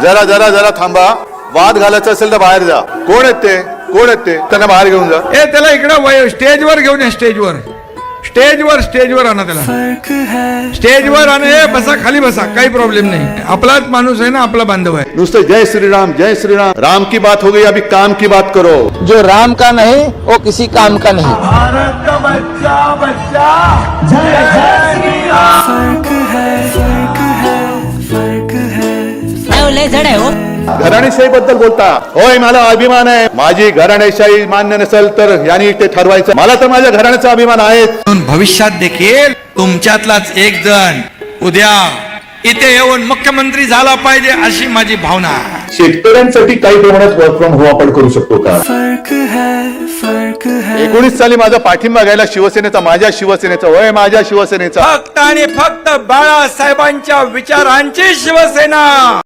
जरा जरा जरा थांबा. वाद घालायचा असेल तर बाहेर जा. कोण आहेत ते? कोण आहेत ते? त्यांना बाहेर घेऊन जा. ए त्याला इकडं स्टेजवर घेऊन ये. स्टेजवर आणा त्याला. स्टेजवर आणा. बसा, खाली बसा, काही प्रॉब्लेम नाही. आपलाच माणूस आहे ना, आपला बांधव आहे. नुसतं जय श्रीराम जय श्रीराम. राम की बात हो गई, अभी काम की बात करो. जो राम का नहीं वो किसी काम का नहीं. भारत का बच्चा जय जय श्री राम. घराणेशाही बद्दल बोलता. होय, मला अभिमान आहे. माझी घराणेशाही मान्य नसेल तर यांनी ते ठरवायचं. मला तर माझ्या घराण्याचा अभिमान आहे. भविष्यात देखील तुमच्यातलाच एक जण उद्या इथे येऊन मुख्यमंत्री झाला पाहिजे अशी माझी भावना. शेतकऱ्यांसाठी काही प्रमाणात वर्क फ्रॉम होम आपण करू शकतो का? 19 साली माझा पाठिंबा घ्यायला शिवसेनेचा, माझ्या शिवसेनेचा, होय माझ्या शिवसेनेचा. फक्त आणि फक्त बाळासाहेबांच्या विचारांची शिवसेना.